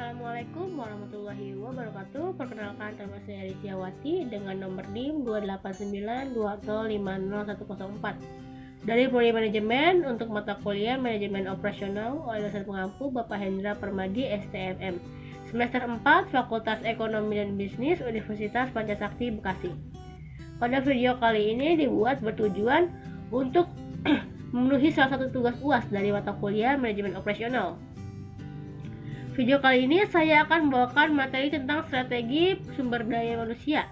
Assalamualaikum warahmatullahi wabarakatuh. Perkenalkan, nama saya Rityawati dengan nomor NIM 28920500104 dari Prodi Manajemen untuk mata kuliah Manajemen Operasional oleh dosen pengampu Bapak Hendra Permadi STMM, semester 4 Fakultas Ekonomi dan Bisnis Universitas Pancasakti Bekasi. Pada video kali ini dibuat bertujuan untuk memenuhi salah satu tugas UAS dari mata kuliah Manajemen Operasional. Video kali ini saya akan membawakan materi tentang strategi sumber daya manusia,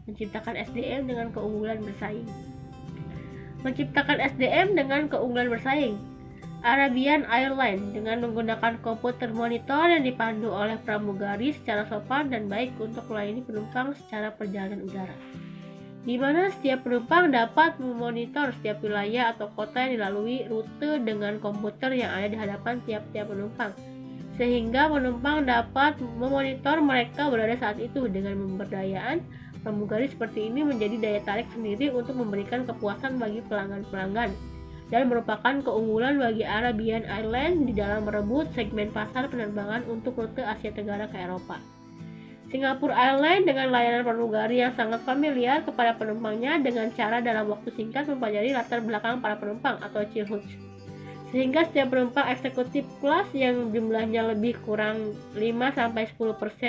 menciptakan SDM dengan keunggulan bersaing. Menciptakan SDM dengan keunggulan bersaing. Arabian Airlines dengan menggunakan komputer monitor yang dipandu oleh pramugari secara sopan dan baik untuk melayani penumpang secara perjalanan udara, di mana setiap penumpang dapat memonitor setiap wilayah atau kota yang dilalui rute dengan komputer yang ada di hadapan tiap-tiap penumpang, sehingga penumpang dapat memonitor mereka berada saat itu. Dengan pemberdayaan pramugari seperti ini menjadi daya tarik sendiri untuk memberikan kepuasan bagi pelanggan-pelanggan dan merupakan keunggulan bagi Arabian Airlines di dalam merebut segmen pasar penerbangan untuk rute Asia Tenggara ke Eropa. Singapore Airlines dengan layanan pramugari yang sangat familiar kepada penumpangnya dengan cara dalam waktu singkat mempelajari latar belakang para penumpang atau childhood, sehingga setiap penumpang eksekutif kelas yang jumlahnya lebih kurang 5-10%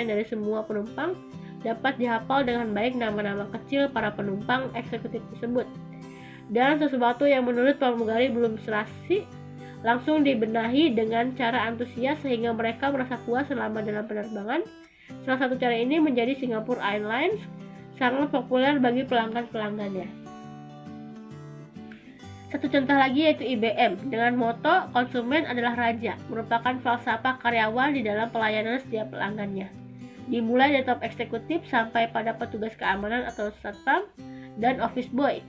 dari semua penumpang dapat dihafal dengan baik nama-nama kecil para penumpang eksekutif tersebut. Dan sesuatu yang menurut pramugari belum serasi langsung dibenahi dengan cara antusias sehingga mereka merasa puas selama dalam penerbangan. Salah satu cara ini menjadi Singapore Airlines sangat populer bagi pelanggan-pelanggannya. Satu contoh lagi yaitu IBM dengan moto konsumen adalah raja, merupakan falsafah karyawan di dalam pelayanan setiap pelanggannya, dimulai dari top eksekutif sampai pada petugas keamanan atau satpam dan office boy,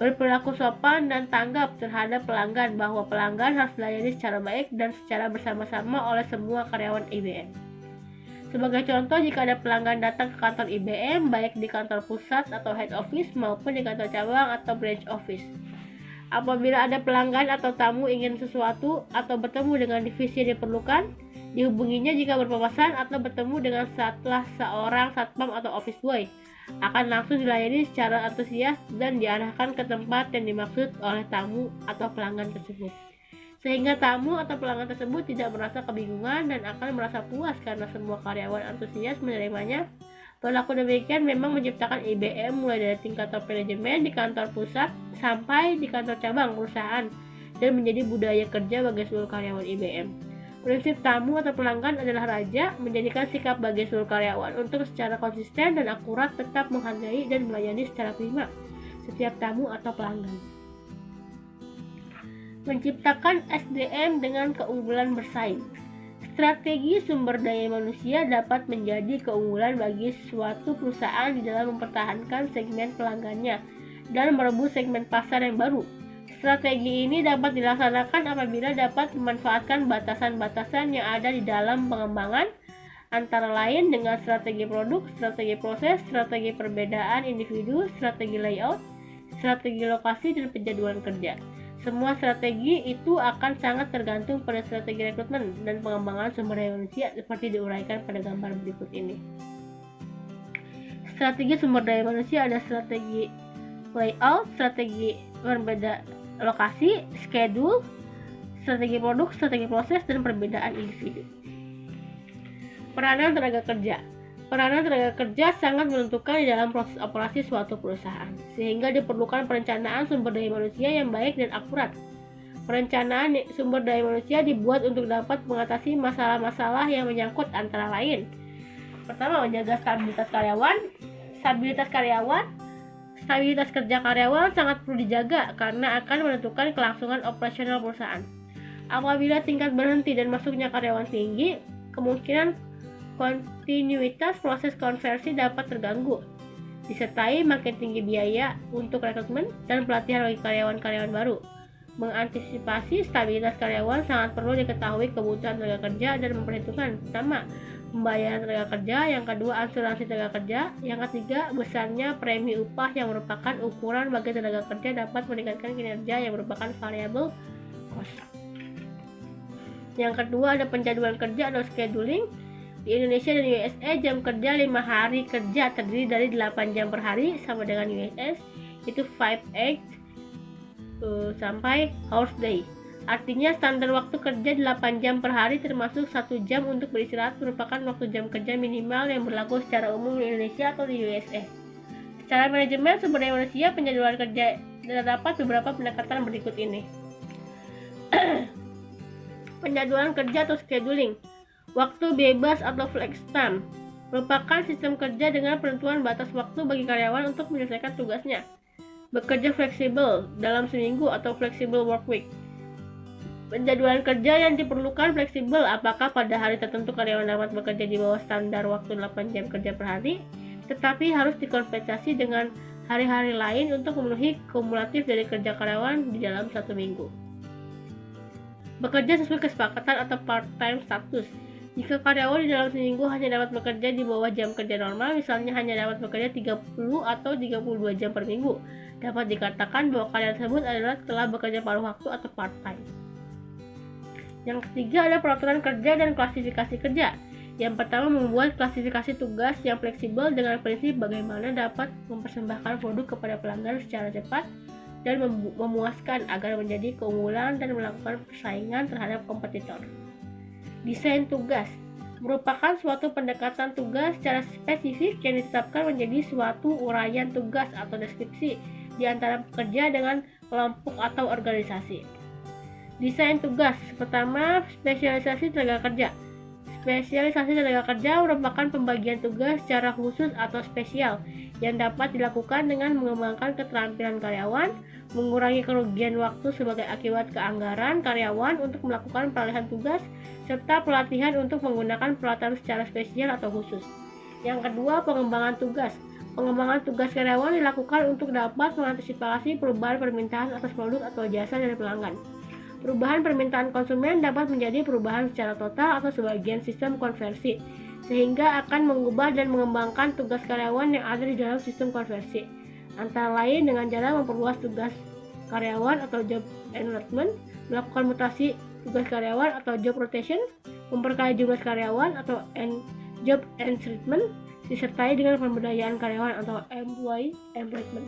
berperilaku sopan dan tanggap terhadap pelanggan, bahwa pelanggan harus dilayani secara baik dan secara bersama-sama oleh semua karyawan IBM. Sebagai contoh, jika ada pelanggan datang ke kantor IBM, baik di kantor pusat atau head office maupun di kantor cabang atau branch office, apabila ada pelanggan atau tamu ingin sesuatu atau bertemu dengan divisi yang diperlukan, dihubunginya jika berpapasan atau bertemu dengan seorang satpam atau office boy, akan langsung dilayani secara antusias dan diarahkan ke tempat yang dimaksud oleh tamu atau pelanggan tersebut, sehingga tamu atau pelanggan tersebut tidak merasa kebingungan dan akan merasa puas karena semua karyawan antusias menerimanya. Perilaku demikian memang menciptakan IBM mulai dari tingkat top manajemen di kantor pusat sampai di kantor cabang perusahaan dan menjadi budaya kerja bagi seluruh karyawan IBM. Prinsip tamu atau pelanggan adalah raja menjadikan sikap bagi seluruh karyawan untuk secara konsisten dan akurat tetap menghargai dan melayani secara prima setiap tamu atau pelanggan. Menciptakan SDM dengan keunggulan bersaing. Strategi sumber daya manusia dapat menjadi keunggulan bagi suatu perusahaan di dalam mempertahankan segmen pelanggannya dan merebut segmen pasar yang baru. Strategi ini dapat dilaksanakan apabila dapat memanfaatkan batasan-batasan yang ada di dalam pengembangan, antara lain dengan strategi produk, strategi proses, strategi perbedaan individu, strategi layout, strategi lokasi, dan penjadwalan kerja. Semua strategi itu akan sangat tergantung pada strategi rekrutmen dan pengembangan sumber daya manusia seperti diuraikan pada gambar berikut ini. Strategi sumber daya manusia ada strategi layout, strategi berbeda lokasi, schedule, strategi produk, strategi proses, dan perbedaan individu. Peranan tenaga kerja. Peranan tenaga kerja sangat menentukan di dalam proses operasi suatu perusahaan, sehingga diperlukan perencanaan sumber daya manusia yang baik dan akurat. Perencanaan sumber daya manusia dibuat untuk dapat mengatasi masalah-masalah yang menyangkut antara lain. Pertama, menjaga stabilitas karyawan. Stabilitas kerja karyawan sangat perlu dijaga karena akan menentukan kelangsungan operasional perusahaan. Apabila tingkat berhenti dan masuknya karyawan tinggi, kemungkinan kontinuitas proses konversi dapat terganggu, disertai makin tinggi biaya untuk rekrutmen dan pelatihan bagi karyawan-karyawan baru. Mengantisipasi stabilitas karyawan sangat perlu diketahui kebutuhan tenaga kerja dan memperhitungkan pertama, pembayaran tenaga kerja, yang kedua, asuransi tenaga kerja, yang ketiga, besarnya premi upah yang merupakan ukuran bagi tenaga kerja dapat meningkatkan kinerja yang merupakan variable cost. Yang kedua ada penjadwalan kerja atau scheduling. Di Indonesia dan USA, jam kerja 5 hari kerja terdiri dari 8 jam per hari, sama dengan US itu 5/8 sampai hours day. Artinya standar waktu kerja 8 jam per hari termasuk 1 jam untuk beristirahat merupakan waktu jam kerja minimal yang berlaku secara umum di Indonesia atau di USA. Secara manajemen sumber daya manusia, penjadwalan kerja terdapat beberapa pendekatan berikut ini. Penjadwalan kerja atau scheduling. Waktu bebas atau flex time merupakan sistem kerja dengan penentuan batas waktu bagi karyawan untuk menyelesaikan tugasnya. Bekerja fleksibel dalam seminggu atau flexible work week. Penjadwalan kerja yang diperlukan fleksibel, apakah pada hari tertentu karyawan dapat bekerja di bawah standar waktu 8 jam kerja per hari, tetapi harus dikompensasi dengan hari-hari lain untuk memenuhi kumulatif dari kerja karyawan di dalam satu minggu. Bekerja sesuai kesepakatan atau part-time status. Jika karyawan di dalam seminggu hanya dapat bekerja di bawah jam kerja normal, misalnya hanya dapat bekerja 30 atau 32 jam per minggu, dapat dikatakan bahwa karyawan tersebut adalah telah bekerja paruh waktu atau part-time. Yang ketiga ada peraturan kerja dan klasifikasi kerja. Yang pertama, membuat klasifikasi tugas yang fleksibel dengan prinsip bagaimana dapat mempersembahkan produk kepada pelanggan secara cepat dan memuaskan agar menjadi keunggulan dan melakukan persaingan terhadap kompetitor. Desain tugas merupakan suatu pendekatan tugas secara spesifik yang ditetapkan menjadi suatu uraian tugas atau deskripsi di antara pekerja dengan kelompok atau organisasi. Desain tugas pertama, spesialisasi tenaga kerja. Spesialisasi tenaga kerja merupakan pembagian tugas secara khusus atau spesial yang dapat dilakukan dengan mengembangkan keterampilan karyawan, mengurangi kerugian waktu sebagai akibat keanggaran karyawan untuk melakukan peralihan tugas, serta pelatihan untuk menggunakan peralatan secara spesial atau khusus. Yang kedua, pengembangan tugas. Pengembangan tugas karyawan dilakukan untuk dapat mengantisipasi perubahan permintaan atas produk atau jasa dari pelanggan. Perubahan permintaan konsumen dapat menjadi perubahan secara total atau sebagian sistem konversi, sehingga akan mengubah dan mengembangkan tugas karyawan yang ada di dalam sistem konversi. Antara lain dengan cara memperluas tugas karyawan atau job enlargement, melakukan mutasi tugas karyawan atau job rotation, memperkaya jumlah karyawan atau job enrichment, disertai dengan pemberdayaan karyawan atau employee employment.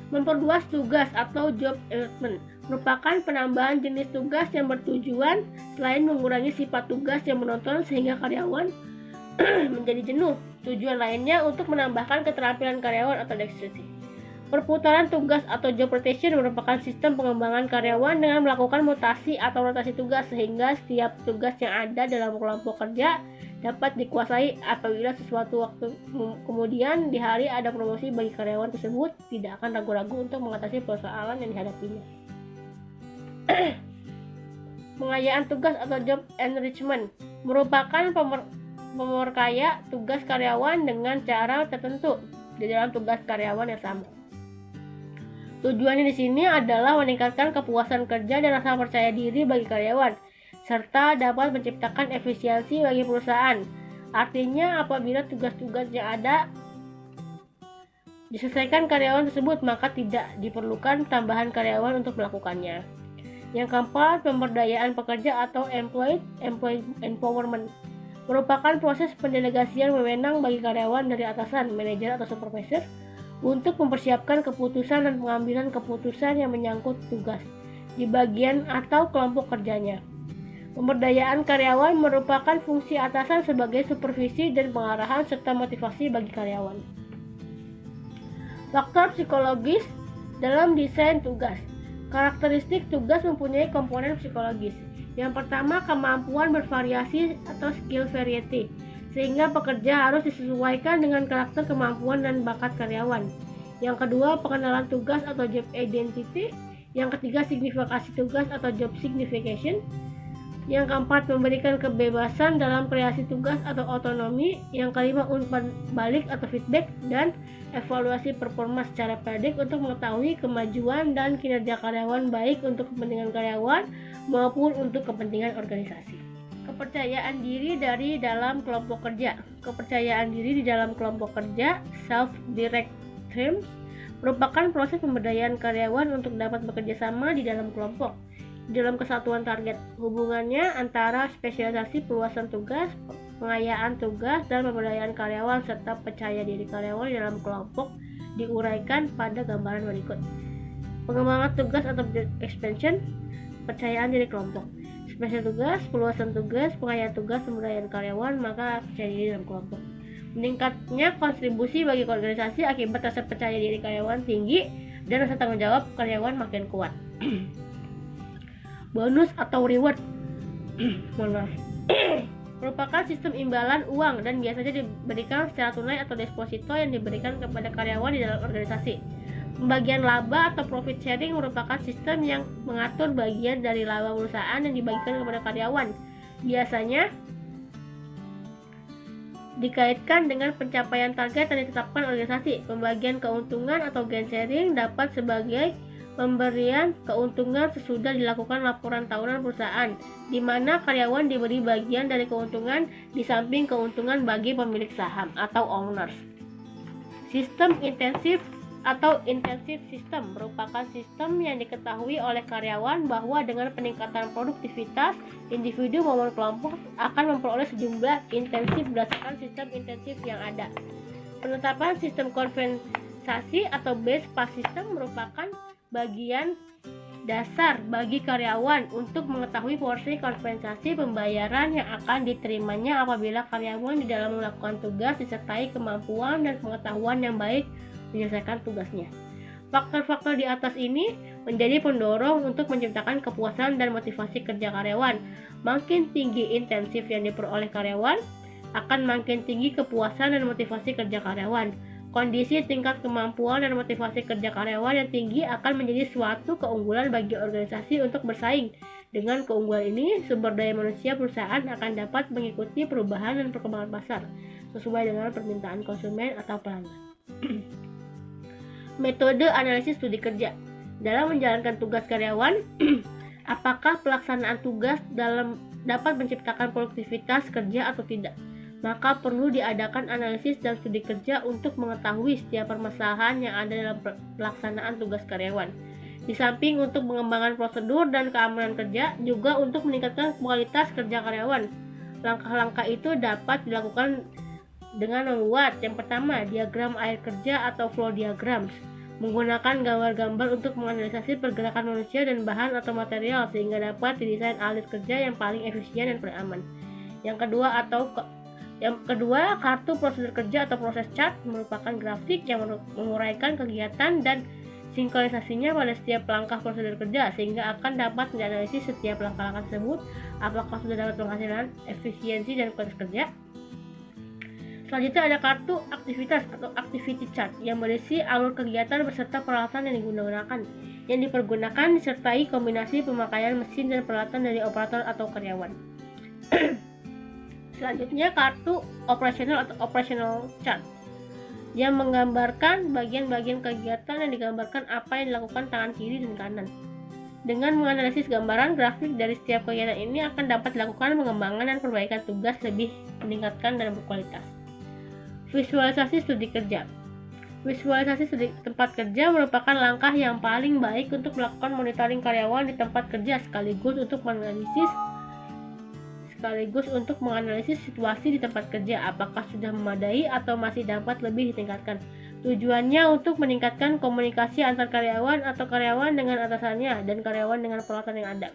Memperluas tugas atau job enlargement merupakan penambahan jenis tugas yang bertujuan selain mengurangi sifat tugas yang monoton sehingga karyawan menjadi jenuh. Tujuan lainnya untuk menambahkan keterampilan karyawan atau dexterity. Perputaran tugas atau job rotation merupakan sistem pengembangan karyawan dengan melakukan mutasi atau rotasi tugas sehingga setiap tugas yang ada dalam kelompok kerja dapat dikuasai. Apabila sesuatu waktu kemudian di hari ada promosi bagi karyawan tersebut, tidak akan ragu-ragu untuk mengatasi persoalan yang dihadapinya. Pengayaan tugas atau job enrichment merupakan memperkaya tugas karyawan dengan cara tertentu di dalam tugas karyawan yang sama. Tujuannya di sini adalah meningkatkan kepuasan kerja dan rasa percaya diri bagi karyawan, serta dapat menciptakan efisiensi bagi perusahaan. Artinya, apabila tugas-tugas yang ada diselesaikan karyawan tersebut, maka tidak diperlukan tambahan karyawan untuk melakukannya. Yang keempat, pemberdayaan pekerja atau employee empowerment merupakan proses pendelegasian wewenang bagi karyawan dari atasan, manajer atau supervisor untuk mempersiapkan keputusan dan pengambilan keputusan yang menyangkut tugas di bagian atau kelompok kerjanya. Pemberdayaan karyawan merupakan fungsi atasan sebagai supervisi dan pengarahan serta motivasi bagi karyawan. Faktor psikologis dalam desain tugas. Karakteristik tugas mempunyai komponen psikologis. Yang pertama, kemampuan bervariasi atau skill variety, sehingga pekerja harus disesuaikan dengan karakter, kemampuan, dan bakat karyawan. Yang kedua, pengenalan tugas atau job identity. Yang ketiga, signifikasi tugas atau job signification. Yang keempat, memberikan kebebasan dalam kreasi tugas atau otonomi. Yang kelima, umpan balik atau feedback, dan evaluasi performa secara periodik untuk mengetahui kemajuan dan kinerja karyawan baik untuk kepentingan karyawan maupun untuk kepentingan organisasi. Kepercayaan diri dari dalam kelompok kerja. Kepercayaan diri di dalam kelompok kerja, self-direct teams, merupakan proses pemberdayaan karyawan untuk dapat bekerja sama di dalam kelompok. dalam kesatuan target. Hubungannya antara spesialisasi perluasan tugas, pengayaan tugas, dan pemberdayaan karyawan serta percaya diri karyawan dalam kelompok diuraikan pada gambaran berikut. Pengembangan tugas atau expansion, percayaan diri kelompok. Spesial tugas, perluasan tugas, pengayaan tugas, pemberdayaan karyawan, maka percaya diri dalam kelompok. Meningkatnya kontribusi bagi organisasi akibat rasa percaya diri karyawan tinggi dan rasa tanggung jawab karyawan makin kuat. Bonus atau reward merupakan sistem imbalan uang dan biasanya diberikan secara tunai atau deposito yang diberikan kepada karyawan di dalam organisasi. Pembagian laba atau profit sharing merupakan sistem yang mengatur bagian dari laba perusahaan yang dibagikan kepada karyawan. Biasanya dikaitkan dengan pencapaian target yang ditetapkan organisasi. Pembagian keuntungan atau gain sharing dapat sebagai pemberian keuntungan sesudah dilakukan laporan tahunan perusahaan, di mana karyawan diberi bagian dari keuntungan di samping keuntungan bagi pemilik saham atau owners. Sistem intensif atau intensive system merupakan sistem yang diketahui oleh karyawan bahwa dengan peningkatan produktivitas, individu maupun kelompok akan memperoleh sejumlah intensif berdasarkan sistem intensif yang ada. Penetapan sistem kompensasi atau base pay system merupakan bagian dasar bagi karyawan untuk mengetahui porsi kompensasi pembayaran yang akan diterimanya apabila karyawan di dalam melakukan tugas disertai kemampuan dan pengetahuan yang baik menyelesaikan tugasnya. Faktor-faktor di atas ini menjadi pendorong untuk menciptakan kepuasan dan motivasi kerja karyawan. Makin tinggi intensif yang diperoleh karyawan, akan makin tinggi kepuasan dan motivasi kerja karyawan. Kondisi tingkat kemampuan dan motivasi kerja karyawan yang tinggi akan menjadi suatu keunggulan bagi organisasi untuk bersaing. Dengan keunggulan ini, sumber daya manusia perusahaan akan dapat mengikuti perubahan dan perkembangan pasar sesuai dengan permintaan konsumen atau pelanggan. Metode analisis studi kerja. Dalam menjalankan tugas karyawan, apakah pelaksanaan tugas dapat menciptakan produktivitas kerja atau tidak? Maka perlu diadakan analisis dan studi kerja untuk mengetahui setiap permasalahan yang ada dalam pelaksanaan tugas karyawan. Di samping untuk mengembangkan prosedur dan keamanan kerja, juga untuk meningkatkan kualitas kerja karyawan. Langkah-langkah itu dapat dilakukan dengan membuat yang pertama, diagram air kerja atau flow diagrams, menggunakan gambar-gambar untuk menganalisasi pergerakan manusia dan bahan atau material sehingga dapat didesain alat kerja yang paling efisien dan paling aman. Yang kedua, kartu prosedur kerja atau proses chart merupakan grafik yang menguraikan kegiatan dan sinkronisasinya pada setiap langkah prosedur kerja sehingga akan dapat dianalisis setiap langkah-langkah tersebut apakah sudah dapat menghasilkan efisiensi dan kualitas kerja. Selanjutnya ada kartu aktivitas atau activity chart yang berisi alur kegiatan beserta peralatan yang dipergunakan disertai kombinasi pemakaian mesin dan peralatan dari operator atau karyawan. Selanjutnya kartu operasional atau operational chart yang menggambarkan bagian-bagian kegiatan yang digambarkan apa yang dilakukan tangan kiri dan kanan. Dengan menganalisis gambaran grafik dari setiap kegiatan ini akan dapat dilakukan pengembangan dan perbaikan tugas lebih meningkatkan dan berkualitas. Visualisasi studi kerja. Visualisasi studi tempat kerja merupakan langkah yang paling baik untuk melakukan monitoring karyawan di tempat kerja sekaligus untuk menganalisis situasi di tempat kerja apakah sudah memadai atau masih dapat lebih ditingkatkan. Tujuannya untuk meningkatkan komunikasi antar karyawan atau karyawan dengan atasannya dan karyawan dengan peralatan yang ada.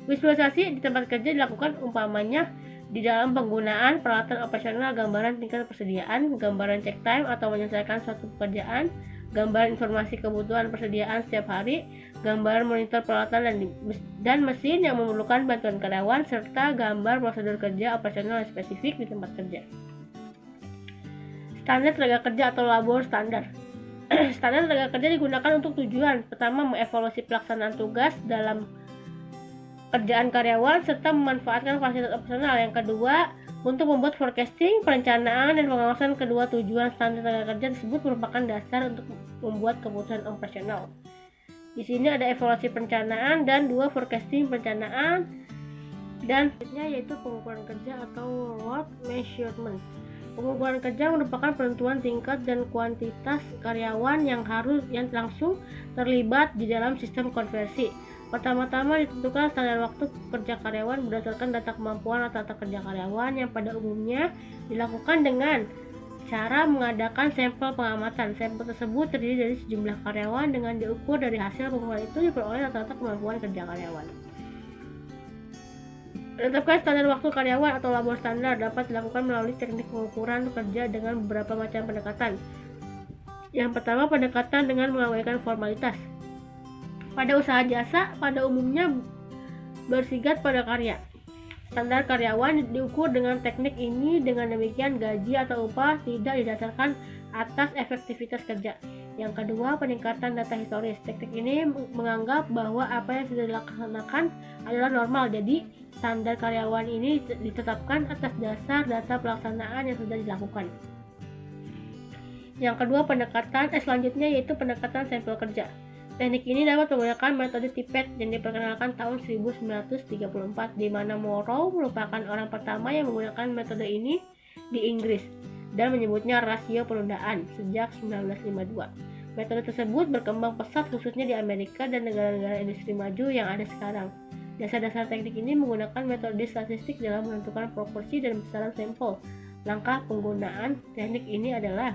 Visualisasi di tempat kerja dilakukan umpamanya di dalam penggunaan peralatan operasional, gambaran tingkat persediaan, gambaran check time atau menyelesaikan suatu pekerjaan, gambaran informasi kebutuhan persediaan setiap hari, gambar monitor peralatan dan mesin yang memerlukan bantuan karyawan, serta gambar prosedur kerja operasional yang spesifik di tempat kerja. Standar tenaga kerja atau labor standar. Standar tenaga kerja digunakan untuk tujuan pertama mengevaluasi pelaksanaan tugas dalam kerjaan karyawan serta memanfaatkan fasilitas operasional. Yang kedua, untuk membuat forecasting, perencanaan, dan pengawasan. Kedua tujuan standar tenaga kerja tersebut merupakan dasar untuk membuat keputusan operasional. Di sini ada evaluasi perencanaan dan dua forecasting perencanaan dan selanjutnya yaitu pengukuran kerja atau work measurement. Pengukuran kerja merupakan penentuan tingkat dan kuantitas karyawan yang langsung terlibat di dalam sistem konversi. Pertama-tama ditentukan standar waktu kerja karyawan berdasarkan data kemampuan rata-rata kerja karyawan yang pada umumnya dilakukan dengan cara mengadakan sampel pengamatan. Sampel tersebut terdiri dari sejumlah karyawan dengan diukur dari hasil pengukuran itu diperoleh rata-rata kemampuan kerja karyawan. Menetapkan standar waktu karyawan atau labor standar dapat dilakukan melalui teknik pengukuran kerja dengan beberapa macam pendekatan. Yang pertama, pendekatan dengan mengabaikan formalitas. Pada usaha jasa, pada umumnya bersingkat pada karya. Standar karyawan diukur dengan teknik ini, dengan demikian gaji atau upah tidak didasarkan atas efektivitas kerja. Yang kedua, peningkatan data historis. Teknik ini menganggap bahwa apa yang sudah dilaksanakan adalah normal, jadi standar karyawan ini ditetapkan atas dasar data pelaksanaan yang sudah dilakukan. Yang kedua, selanjutnya yaitu pendekatan sampel kerja. Teknik ini dapat menggunakan metode TIPET yang diperkenalkan tahun 1934, di mana Morrow merupakan orang pertama yang menggunakan metode ini di Inggris dan menyebutnya rasio penundaan sejak 1952. Metode tersebut berkembang pesat khususnya di Amerika dan negara-negara industri maju yang ada sekarang. Dasar-dasar teknik ini menggunakan metode statistik dalam menentukan proporsi dan besaran sampel. Langkah penggunaan teknik ini adalah: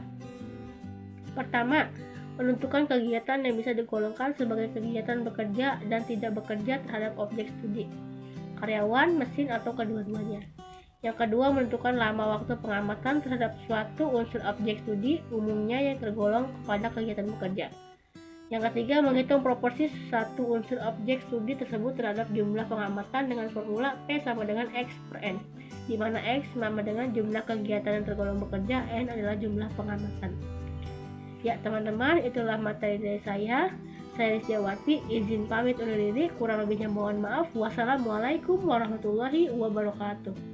pertama, menentukan kegiatan yang bisa digolongkan sebagai kegiatan bekerja dan tidak bekerja terhadap objek studi, karyawan, mesin, atau kedua-duanya. Yang kedua, menentukan lama waktu pengamatan terhadap suatu unsur objek studi, umumnya yang tergolong kepada kegiatan bekerja. Yang ketiga, menghitung proporsi satu unsur objek studi tersebut terhadap jumlah pengamatan dengan formula P sama dengan X per N, di mana X sama dengan jumlah kegiatan yang tergolong bekerja, N adalah jumlah pengamatan. Ya teman-teman, itulah materi dari saya. Saya Rizdiawati, izin pamit undur diri, kurang lebihnya mohon maaf. Wassalamualaikum warahmatullahi wabarakatuh.